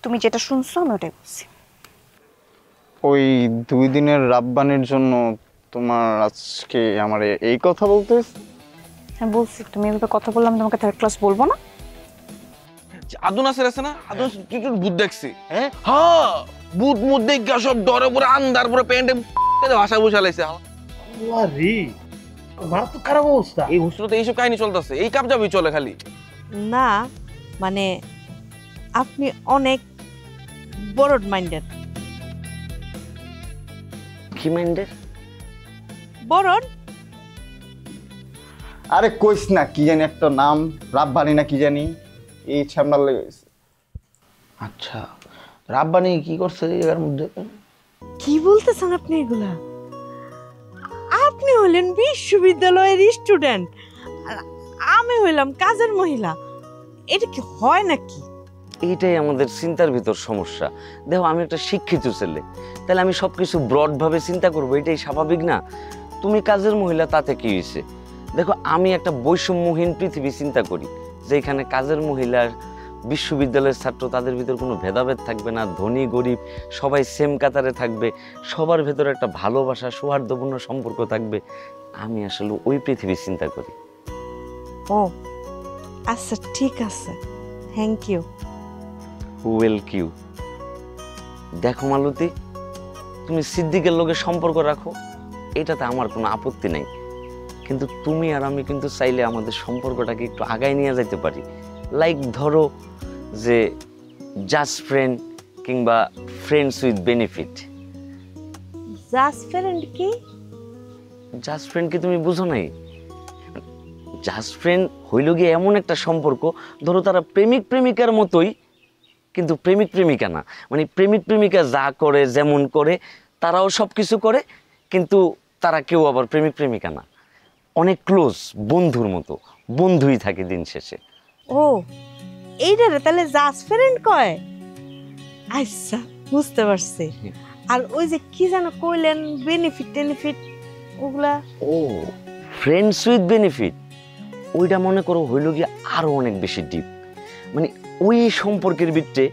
তুমি যেটা শুনছো আমি ওটাই বলছি। ওই 2 দিনের রাব্বানির জন্য তোমার আজকে আমার এই কথা বলতে হয়েছে? হ্যাঁ বলছি, তুমি এভাবে কথা বললাম তোমাকে থার্ড ক্লাস বলবো না। আদু নাসের আছে না, আদু তুই ভূত দেখছি। হ্যাঁ হ্যাঁ, ভূত মুদ দেখে সব ডরে পরে আন্দার পরে প্যান্টে ভাষা বসালাইছে। আরে মারাত্মক খারাপ অবস্থা। এই হোস্টেলে তো এইসব কাহিনী চলতেছে, এই কাপ যাবি চলে খালি। না মানে আপনি অনেক বড় মাইন্ডেড। কি মাইন্ডেড? বড়? আরে কইস না, কি জানি একটা নাম, রাব্বানি না কি জানি, এই ছামড়া লেগে গেছে। আচ্ছা, রাব্বানি কি করছে এর মধ্যে? কি বলতেছেন আপনি এগুলা? আপনি হলেন বিশ্ববিদ্যালয়ের স্টুডেন্ট আর আমি হইলাম কাজের মহিলা, এটা কি হয় নাকি? এইটাই আমাদের চিন্তার ভিতর সমস্যা। দেখো আমি একটা শিক্ষিত ছেলে, তাহলে আমি সবকিছু ব্রড ভাবে চিন্তা করবো, এটাই স্বাভাবিক না? তুমি কাজের মহিলা, তাতে কি হয়েছে? দেখো আমি একটা বৈষম্যহীন পৃথিবী চিন্তা করি, যেখানে কাজের মহিলার বিশ্ববিদ্যালয়ের ছাত্র, তাদের ভিতর কোনো ভেদাভেদ থাকবে না, ধনী গরিব সবাই সেম কাতারে থাকবে, সবার ভেতরে একটা ভালোবাসা সৌহার্দ্যপূর্ণ সম্পর্ক থাকবে। আমি আসলে ওই পৃথিবী চিন্তা করি। ও আচ্ছা ঠিক আছে, থ্যাংক ইউ। Well Q. দেখো মালতী, তুমি সিদ্দিকের লোকে সম্পর্ক রাখো, এটাতে আমার কোনো আপত্তি নেই, কিন্তু তুমি আর আমি কিন্তু চাইলে আমাদের সম্পর্কটাকে একটু আগায় নিয়ে যেতে পারি। লাইক ধরো যে জাস্ট ফ্রেন্ড কিংবা friends with benefit. Just friend কি? জাস্ট ফ্রেন্ড কি তুমি বুঝো নাই? জাস্ট ফ্রেন্ড হইল গিয়ে এমন একটা সম্পর্ক, ধরো তারা প্রেমিক প্রেমিকার মতোই, কিন্তু প্রেমিক প্রেমিকা না। মানে প্রেমিক প্রেমিকা যা করে যেমন করে তারাও সব কিছু করে, কিন্তু তারা কেউ আবার প্রেমিক প্রেমিকা না, অনেক ক্লোজ, বন্ধুর মতো, বন্ধুই থাকে দিন শেষে। ও এইটারে তাহলে জাস্ট ফ্রেন্ড কয়? আচ্ছা বুঝতে পারছি। আর ওই যে কি যেন কইলেন বেনিফিট টেনিফিট, ওগুলা? ও ফ্রেন্ডস উইথ বেনিফিট, ওইটা মনে করো হইল গিয়ে আরো অনেক বেশি ডিপ। মানে ওই সম্পর্কের ভিতরে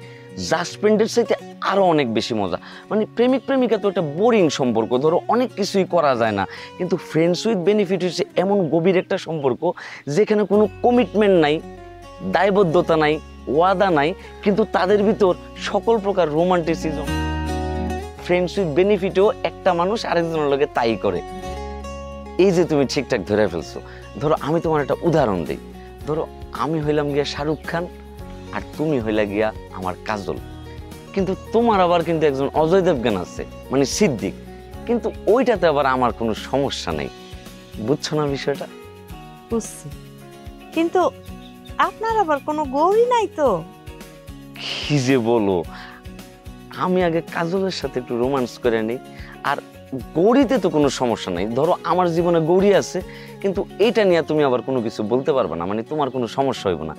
জাস্ট ফ্রেন্ডের সাথে আরো অনেক বেশি মজা। মানে প্রেমিক প্রেমিকা তো একটা বোরিং সম্পর্ক, ধরো অনেক কিছুই করা যায় না, কিন্তু ফ্রেন্ডস উইথ বেনিফিট হচ্ছে এমন গভীর একটা সম্পর্ক যেখানে কোনো কমিটমেন্ট নাই, দায়বদ্ধতা নাই, ওয়াদা নাই, কিন্তু তাদের ভিতর সকল প্রকার রোমান্টিসিজম। ফ্রেন্ডস উইথ বেনিফিটও একটা মানুষ আরেকজনের লগে তাই করে। এই যে তুমি ঠিকঠাক ধরে ফেলছো। ধরো আমি তোমার একটা উদাহরণ দিই, ধরো আমি হইলাম গিয়া শাহরুখ খান আর তুমি হইলা গিয়া আমার কাজল, কিন্তু তোমার আবার কিন্তু একজন অজয় দেবগান আছে, মানে সিদ্দিক, কিন্তু ওইটাতে আবার আমার কোনো সমস্যা নেই। বুঝছো না বিষয়টা? বুঝছি, কিন্তু আপনার আবার কোনো গৌরী নাই তো? কি যে বলো, আমি আগে কাজলের সাথে একটু রোমান্স করে নিই, আর গৌরীতে তো কোনো সমস্যা নাই। ধরো আমার জীবনে গৌরী আছে, কিন্তু এইটা নিয়ে তুমি আবার কোনো কিছু বলতে পারবে না, মানে তোমার কোনো সমস্যা হইব না।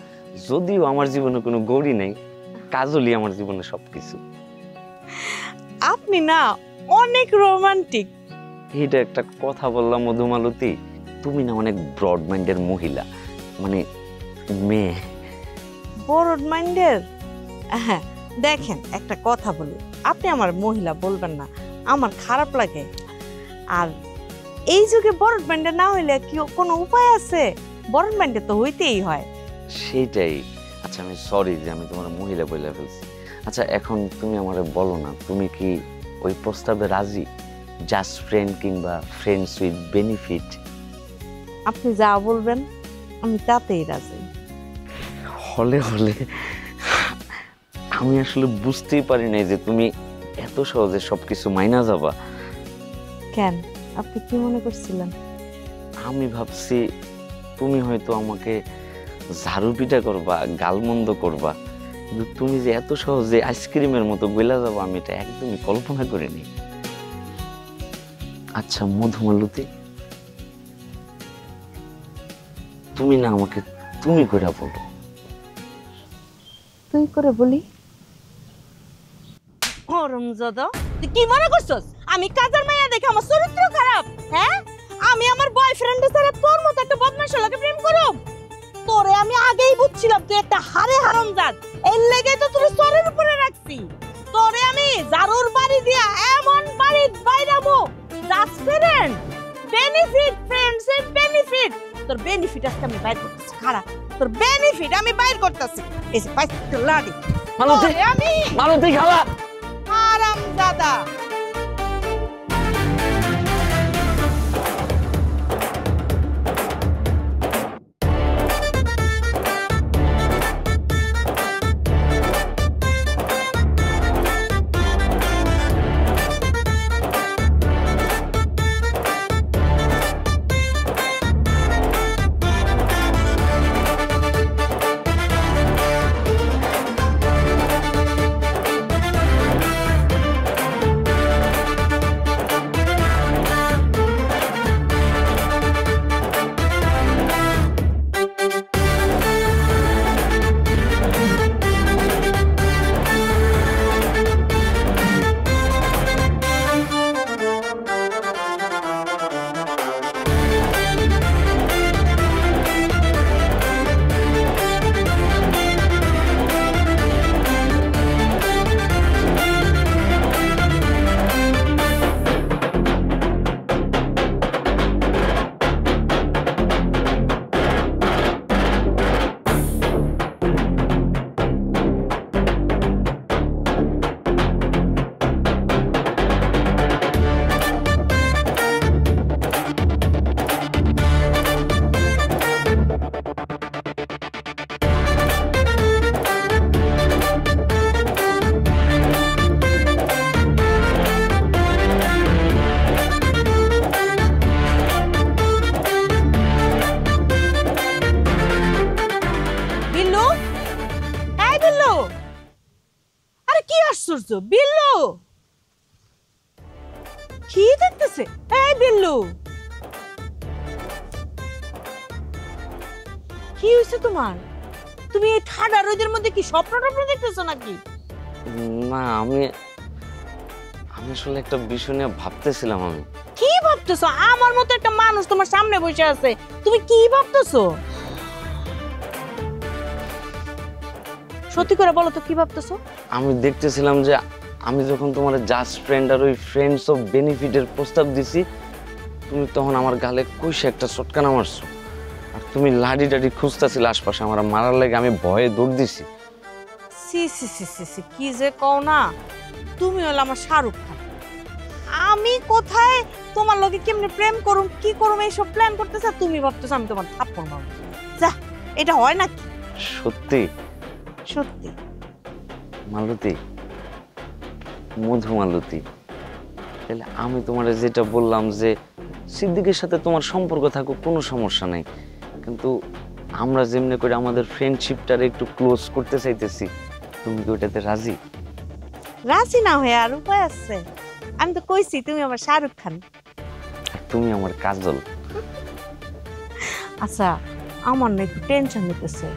যদিও আমার জীবনে কোনো গৌরী নেই, কাজলই আমার জীবনে সবকিছু। আপনি না অনেক রোমান্টিক। এইটা একটা কথা বললাম মধুমালতী, তুমি না অনেক ব্রড মাইন্ডের মহিলা, মানে মেয়ে। ব্রড মাইন্ডের? হ্যাঁ দেখেন একটা কথা বলি, আপনি আমার মহিলা বলবেন না, আমার খারাপ লাগে। আর এই যুগে ব্রড মাইন্ডের না হইলে কি কোনো উপায় আছে? ব্রড মাইন্ডের তো হইতেই হয়। সেইটাই। আচ্ছা আমি সরি যে আমি তোমার মহিলা বলে ফেলছি। আচ্ছা এখন তুমি আমারে বলো না, তুমি কি ওই প্রস্তাবে রাজি, জাস্ট ফ্রেন্ড কিংবা ফ্রেন্ডস উইথ বেনিফিট? আপনি যা বলবেন আমি তাতেই রাজি। হলে হলে আমি আসলে বুঝতেই পারি নাই যে তুমি এত সহজে সবকিছু মাইনা যাবা। কেন, আপনি কি মনে করছিলেন? আমি ভাবছি তুমি হয়তো আমাকে ঝাড়ু পিটা করবা, গালমন্দ করবা, কিন্তু তুমি যে এত সহজে আইসক্রিমের মতো গলা যাবো আমি এটা একদমই কল্পনা করিনি। আচ্ছা মধুমালতী, তুমি না আমাকে তুমি করে বলো। তুই করে বলি? হরমজাদা, তুই কি মনে করছস আমি কাজের মাইয়া দেখে আমার চরিত্র খারাপ? হ্যাঁ, আমি আমার বয়ফ্রেন্ডের সাথে তোর মতো একটা বদমাশের লগে প্রেম করব? তোরে আমি আগেই বুঝছিলাম তুই একটা হারে হারামজাদ, এর লেগে তো তোর চরের উপরে রাখছি। তোরে আমি জারুর বাড়ি দিয়া এমন বাড়ি বাইরামু, জাস্ট ফ্রেন্ড বেনিফিট, ফ্রেন্ডস এর বেনিফিট, তোর বেনিফিট আজকে আমি বাইর করতেছি। খারাপ, তোর বেনিফিট আমি বাইর করতেছি। এই যে পাইতে লাড়ি মালতী, তোরে আমি মালতী খালা। হারামজাদা। বিল্লু কি দেখতেছে? এই বিল্লু, কি হয়েছে তোমার? তুমি এই ঠাডা রোদের মধ্যে কি স্বপ্ন টপ্ন দেখতেছো নাকি? না, আমি আসলে একটা বিষয় নিয়ে ভাবতেছিলাম। আমি কি ভাবতেছো? আমার মতো একটা মানুষ তোমার সামনে বসে আছে, তুমি কি ভাবতেছো? সত্যি করে বলো তো, কি ভাবতেছো? আমি দেখতেছিলাম যে আমি যখন তোমার জাস্ট ফ্রেন্ড আর ওই ফ্রেন্ডস অফ বেনিফিটের প্রস্তাব দিছি, তুমি তখন আমার গালে কইসে একটা চটকানা মারছো, আর তুমি লাডি টাডি খুঁজতেছিলে আশপাশে, আমার মারার লাগে আমি ভয়ে দৌড় দিছি। সি সি সি সি সি, কি যে কও না, তুমি হলো আমার শাহরুখ খান। আমি কোথায় তোমার লগে কেমনে প্রেম করুম কি করুম এইসব প্ল্যান করতেছ, তুমি ভাবতেছ আমি তোমার থাপ্পড় মারব। যা, এটা হয় নাকি? সত্যি সত্যি। মালতী, মধু মালতী, তাহলে আমি তোমার যেটা বললাম যে সিদ্দিকের সাথে তোমার সম্পর্ক থাকুক, কোনো সমস্যা নেই, কিন্তু আমরা যেমনি করে আমাদের ফ্রেন্ডশিপটারে একটু ক্লোজ করতে চাইতেছি, তুমি কি ওটাতে রাজি? রাজি না হয়ে আর উপায় আছে? আমি তো কইছি তুমি আমার শাহরুখ খান। আর তুমি আমার কাজল। আচ্ছা, আমার না একটু টেনশন হইতেছে।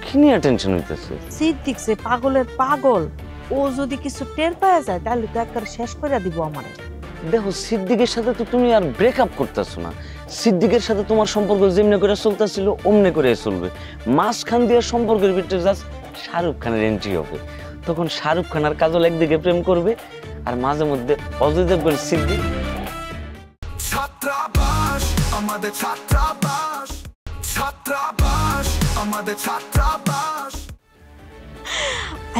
কি নিয়ে টেনশন হইতেছে? সিদ্দিক যে পাগলের পাগল, ও যদি কিছু টের পাওয়া যায় তাহলে তো একবার শেষ করে দিব আমারে। দেখো, সিদ্দিকের সাথে তো তুমি আর ব্রেকআপ করতেছো না, সিদ্দিকের সাথে তোমার সম্পর্ক যেমনি করে চলতেছিল অমনি করে চলবে। মাঝখান দিয়ে সম্পর্কের ভিতরে জাস্ট শাহরুখ খানের এন্ট্রি হবে, তখন শাহরুখ খান আর কাজল একদিকে প্রেম করবে, আর মাঝে মধ্যে অজয় দেবগন সিদ্দিক। ছাত্রাবাস আমাদের ছাত্রাবাস, ছাত্রাবাস আমাদের ছাত্রাবাস।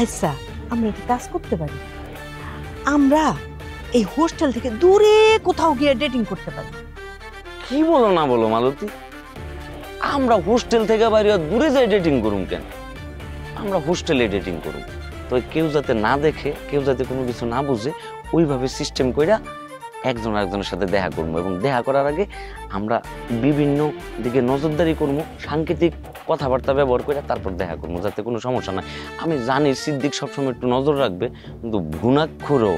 আচ্ছা, আমরা একটা কাজ করতে পারি, আমরা এই হোস্টেল থেকে দূরে কোথাও গিয়ে ডেটিং করতে পারি। কি বলো না বলো মালতী, আমরা হোস্টেল থেকে বাইরে দূরে যাই ডেটিং করুম কেন? আমরা হোস্টেলে ডেটিং করুম, তো কেউ যাতে না দেখে, কেউ যাতে কোনো কিছু না বুঝে, ওইভাবে সিস্টেম কইরা একজন আরেকজনের সাথে দেখা করবো, এবং দেখা করার আগে আমরা বিভিন্ন দিকে নজরদারি করবো, সাংকেতিক কথাবার্তা ব্যবহার করে তারপর দেখা করবো, যাতে কোনো সমস্যা না। আমি জানি সিদ্দিক সবসময় একটু নজর রাখবে, কিন্তু ঘুণাক্ষরও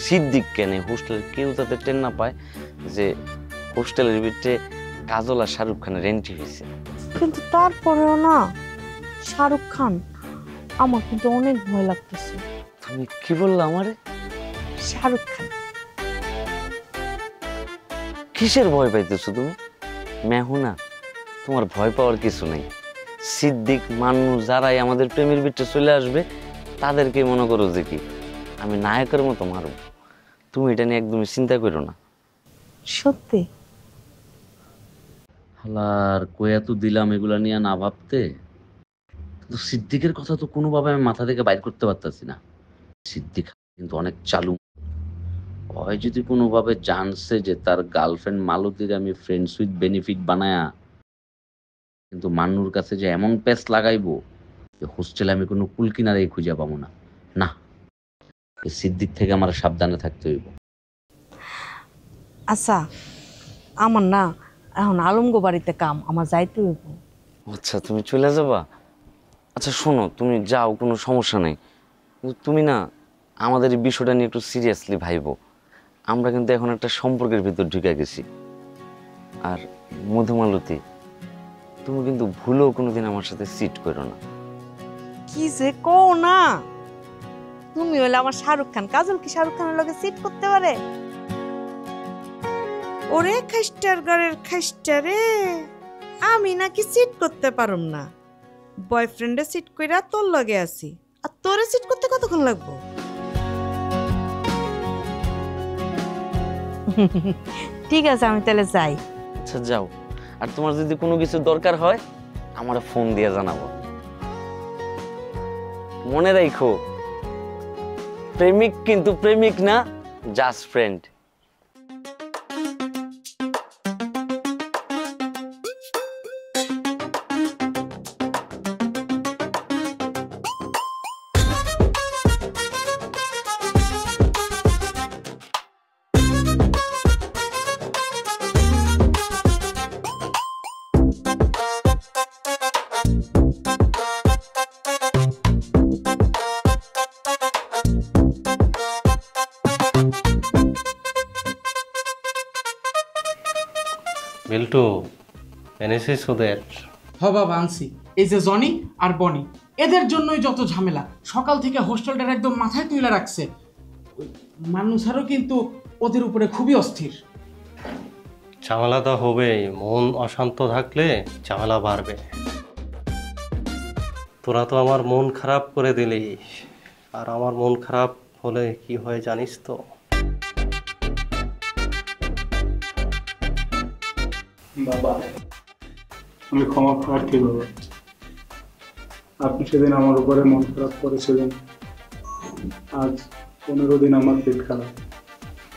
সিদ্দিক কেন হোস্টেলের কেউ যাতে টেন না পায় যে হোস্টেলের ভিতরে কাজল আর শাহরুখ খানের এন্ট্রি হয়েছে। কিন্তু তারপরেও না, শাহরুখ খান, আমার কিন্তু অনেক ভয় লাগতেছে। তুমি কি বললা আমারে? শাহরুখ খান। কিসের ভয় পাইতেছো তুমি? মেহুনা, তোমার ভয় পাওয়ার কিছু নেই। সিদ্দিক মান্নু যারাই আমাদের প্রেমের ভিতরে চলে আসবে তাদেরকে মনে করো যে কি আমি নায়কের মতো মারব। তুমি এটা নিয়ে একদমই চিন্তা করো না। সত্যি? হালার কয়া তো দিলাম এগুলা নিয়ে না ভাবতে, কিন্তু সিদ্দিকের কথা তো কোনোভাবে আমি মাথা থেকে বাইর করতে পারতেছি না। সিদ্দিক কিন্তু অনেক চালু। হয় যদি কোনোভাবে জানছে যে তার গার্লফ্রেন্ড মালতীর আমি ফ্রেন্ডস উইথ বেনিফিট বানায়া কিন্তু মান্নুর কাছে যে এমন প্যাচ লাগাইবো যে হোস্টেলে আমি কোনো কুল কিনারেই খুঁজে পাবো না। না, এই সিদ্দিক থেকে আমার সাবধানে থাকতে হইব। আচ্ছা, আমার না এখন আলমগো বাড়িতে কাম, আমার যাইতে হইব। আচ্ছা, তুমি চলে যাবা? আচ্ছা শোনো, তুমি যাও, কোনো সমস্যা নেই, কিন্তু তুমি না আমাদের এই বিষয়টা নিয়ে একটু সিরিয়াসলি ভাইবো। আমরা কিন্তু এখন একটা সম্পর্কের ভিতর ঢুকে গেছি। আর মধুমালতী, তুমি কিন্তু ভুলেও কোনোদিন আমার সাথে সিট করো না। কি যে কও না, তুমি হলে আমার শাহরুখ খান। কাজল কি শাহরুখ খানের লগে সিট করতে পারে? ওরে খাইস্টার ঘরের খাইস্টা রে, আমি নাকি সিট করতে পারুম না। বয়ফ্রেন্ডে সিট কইরা তোর লগে আছি, আর তোরে সিট করতে কতক্ষণ লাগবো? ঠিক আছে, আমি তাহলে যাই। আচ্ছা যাও, আর তোমার যদি কোনো কিছু দরকার হয় আমার ফোন দিয়ে জানাবো। মনে রাখো, প্রেমিক কিন্তু প্রেমিক না, জাস্ট ফ্রেন্ড। বিল্টু, এনেছিস ওদের? হ বাবা, আনছি। এই যে জনি আর বনি, এদের জন্যই যত ঝামেলা। সকাল থেকে হোস্টেলটার একদম মাথায় তুলে রাখছে। মানুষ আরও কিন্তু ওদের উপরে খুবই অস্থির। ঝামেলা তো হবেই, মন অশান্ত থাকলে ঝামেলা বাড়বে। তোরা তো আমার মন খারাপ করে দিলি, আর আমার মন খারাপ হলে কি হয় জানিস তো? বাবা, আমি ক্ষমা প্রার্থী বাবা। আপনি সেদিন আমার উপরে মন খারাপ করেছিলেন। আজ 15 দিন আমার পেট খারাপ,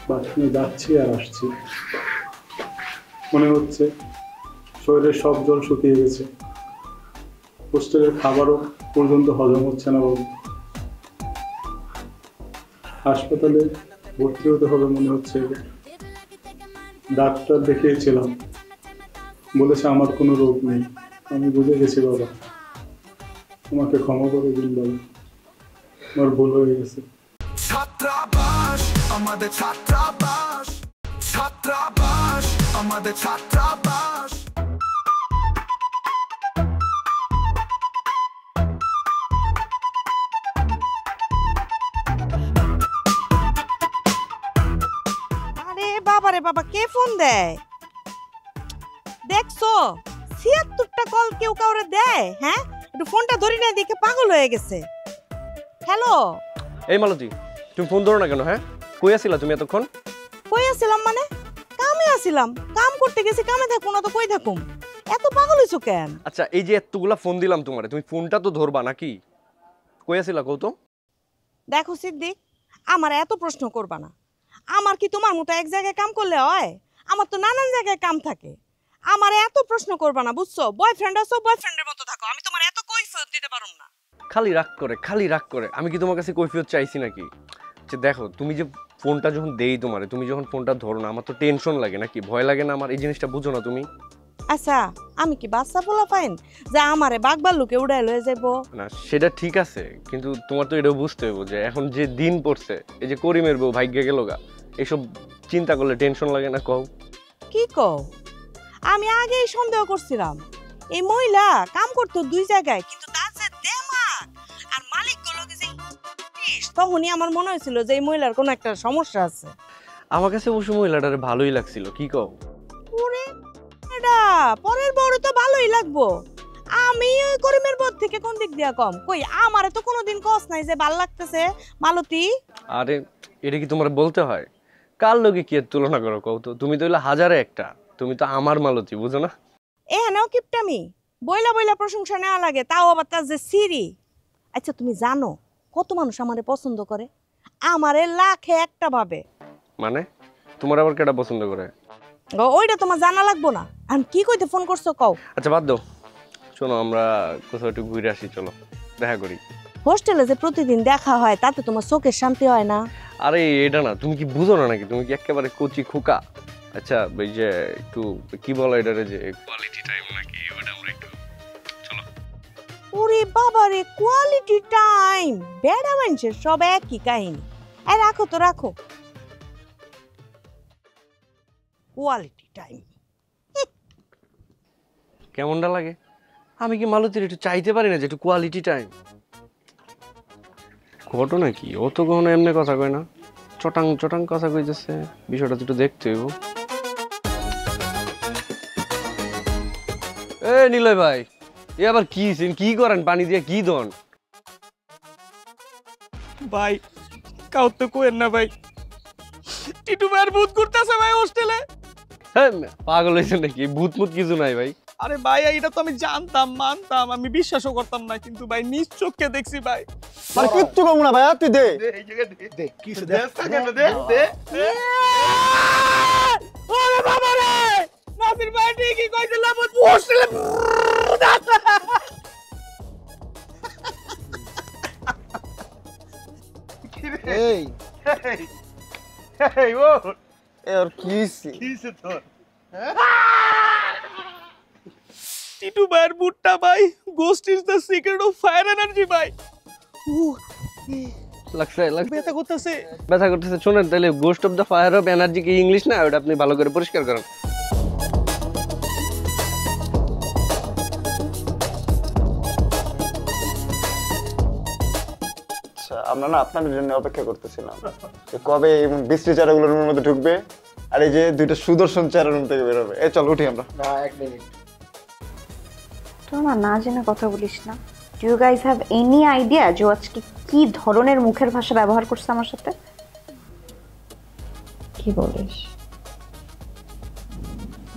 বাথরুমে যাচ্ছি আর আসছি, মনে হচ্ছে শরীরের সব জল শুকিয়ে গেছে। হোস্টেলের খাবারও পর্যন্ত হজম হচ্ছে না বাবু। হাসপাতালে ভর্তি হতে হবে মনে হচ্ছে। ডাক্তার দেখিয়েছিলাম, বলেছে আমার কোনো রোগ নেই। আমি বুঝে গেছি বাবা, আমাকে ক্ষমা করে দিন বাবা, আমার ভুল হয়ে গেছে। ছাত্রাবাস আমাদের ছাত্রাবাস, ছাত্রাবাস আমাদের ছাত্রাবাস। আরে বাবা রে বাবা, কে ফোন দেয়? দেখছো ৭৬টা কল কেউ কাউরে দেয়? হ্যাঁ, একটু ফোনটা ধরি না, দেখে পাগল হয়ে গেছে। হ্যালো। এই মালতী, তুমি ফোন ধরো না কেন? হ্যাঁ, কই আছিলা তুমি এতক্ষণ? কই আছিলাম মানে? কামে আছিলাম। কাম করতে গেছি, কামে থাকুম না তো কই থাকুম? এত পাগল হইছো কেন? আচ্ছা, এই যে এতগুলা ফোন দিলাম তোমারে, তুমি ফোনটা তো ধরবা নাকি? কই আছিলা কও তো? দেখো সিদ্দিক, আমার এত প্রশ্ন করবা না। আমার কি তোমার মতো এক জায়গায় কাম করলে হয়? আমার তো নানান জায়গায় কাম থাকে। আমার এত প্রশ্ন করবা না, বুঝছো? বয়ফ্রেন্ড আছো, বয়ফ্রেন্ডের মতো থাকো। আমি তোমার এত কৈফিয়ত দিতে পারুম না। খালি রাগ করে, খালি রাগ করে। আমি কি তোমার কাছে কৈফিয়ত চাইছি নাকি? আচ্ছা দেখো, তুমি যে ফোনটা যখন দেই তোমারে, তুমি যখন ফোনটা ধরো না, আমার তো টেনশন লাগে নাকি, ভয় লাগে না আমার? এই জিনিসটা বুঝো না তুমি? আচ্ছা, আমি কি বাচ্চা পোলা পাইন যে আমারে বাঘবাল্লুকে উড়াই লয়ে যাবো? না সেটা ঠিক আছে, কিন্তু তোমার তো এটাও বুঝতে হবে যে এখন যে দিন পড়ছে, এই যে করিমের বউ ভাগ্যে গেল গা, এসব চিন্তা করলে টেনশন লাগে না? কও কি কও? আমি আগেই সন্দেহ করছিলাম এই মহিলা কাম করতো 2 জায়গায়, কিন্তু তার যে দেমাগ আর মালিক গুলোকে যে তখনই আমার মনে হয়েছিল যে এই মহিলার কোনো একটা সমস্যা আছে। আমার কাছে অবশ্য মহিলাটার ভালোই লাগছিল। কি কও? ওরে এটা পরের বড় তো ভালোই লাগবো। আমি ওই করিমের বোধ থেকে কোন দিক দিয়া কম? কই আমারে তো কোনোদিন কস নাই যে ভাল লাগতেছে মালতী। আরে এটা কি তোমার বলতে হয়? কার লগে কি এর তুলনা করো কও তো? তুমি তো হইলো হাজারে একটা, তুমি তো আমার মালতী, বুঝো না? এখানেও কিপটামি, বইলা বইলা প্রশংসা নেওয়া লাগে, তাও আবার তার যে সিরি। আচ্ছা তুমি জানো কত মানুষ আমারে পছন্দ করে? আমারে লাখে একটা ভাবে। মানে তোমার আবার কেটা পছন্দ করে? ওইটা তোমার জানা লাগবো না। আমি কি কইতে ফোন করছো কও? আচ্ছা বাদ দাও, শোনো আমরা কোথাও একটু ঘুরে আসি, চলো দেখা করি। হোস্টেলে যে প্রতিদিন দেখা হয় তাতে তোমার চোখের শান্তি হয় না? আরে এটা না, তুমি কি বুঝো না নাকি? তুমি কি একেবারে কচি খোকা? আচ্ছা ওই যে একটু কি বলো এটারে, যে কোয়ালিটি টাইম নাকি, ওটা আমরা একটু চলো। ওরে বাবা রে, কোয়ালিটি টাইম! বেড়া মানুষের সব একই কাহিনী। রাখো তো রাখো, কোয়ালিটি টাইম কেমনটা লাগে? আমি কি মালতীর একটু চাইতে পারি না যে একটু কোয়ালিটি টাইম? ঘটনা কি? ও তো কখনো এমনি কথা কয় না, চটাং চটাং কথা কইতেছে। বিষয়টা তো একটু দেখতে হইব। এ নিলয় ভাই, এ আবার কি কি করেন? পানি দিয়ে কি দন ভাই? কাউ তো কোয়েন না ভাই, টিটু ভাইয়ের ভূত ঘুরতেছে ভাই হোস্টেলে। হ্যাঁ পাগল হয়েছে নাকি? ভূত মুত কিছু নাই ভাই। আরে ভাই এটা তো আমি জানতাম, মানতাম, আমি বিশ্বাসও করতাম না, কিন্তু ভাই নিজ চোখে দেখছি ভাই। আর কিচ্ছু কম না ভাই, তুই দে ওরে বাবা রে, নাসির ভাই ঠিকই কইছিল, ভূত হোস্টেলে। এই এই ও আর কিছে তোর? টিটু ভাইয়ের বুটটা ভাই, ghost is the secret of fire energy ভাই। লাগছে লাগছে, ব্যথা করতেছে। ব্যথা করতেছে। শোনেন তাহলে, ghost of the fire of energy কি ইংলিশ না? ওটা আপনি ভালো করে পরিষ্কার করেন। আচ্ছা, আমরা না আপনাদের জন্য অপেক্ষা করতেছিলাম যে কবে এই বৃষ্টি চারাগুলো রুমের মধ্যে ঢুকবে, আর এই যে দুইটা সুদর্শন চারা রুম থেকে বের হবে। এই চল উঠি আমরা। না, 1 মিনিট। তোমরা না জেনে কথা বলিস না। Do you guys have any idea যে ও আজকে কি ধরনের মুখের ভাষা ব্যবহার করছে আমার সাথে? কি বলিস?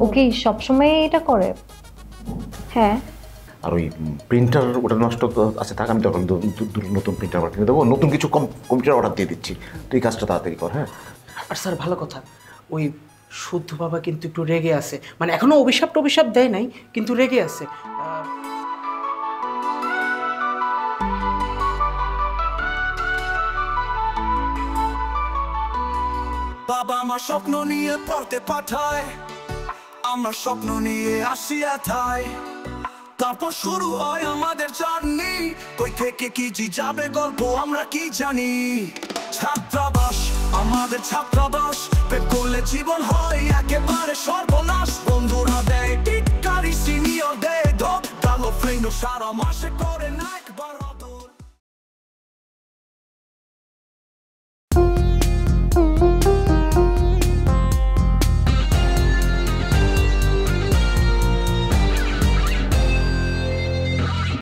ও কি সবসময় এটা করে? হ্যাঁ। আর ওই প্রিন্টার ওটা নষ্ট আছে, থাক আমি তখন নতুন প্রিন্টার অর্ডার কিনে দেবো, নতুন কিছু কম্পিউটার অর্ডার দিয়ে দিচ্ছি, তুই কাজটা তাড়াতাড়ি কর। হ্যাঁ আর স্যার ভালো কথা, ওই শুদ্ধ বাবা কিন্তু একটু রেগে আছে, মানে এখনো অভিশাপ দেয় নাই, কিন্তু রেগে আছে। বাবা আমার স্বপ্ন নিয়ে পড়তে পাঠায়, আমার স্বপ্ন নিয়ে আসিয়া থাই, তারপর শুরু হয় আমাদের জার্নি। কই থেকে কি যাবে গল্প আমরা কি জানি। ছাত্রাবাস আমাদের ছাত্রাবাস, পেট করলে জীবন হয় একেবারে সর্বনাশ। বন্ধুরা দেয় টিটকারি, সিনিয়র দেয় ধপ, কালো ফ্রেন্ড সারা মাসে করে নাই।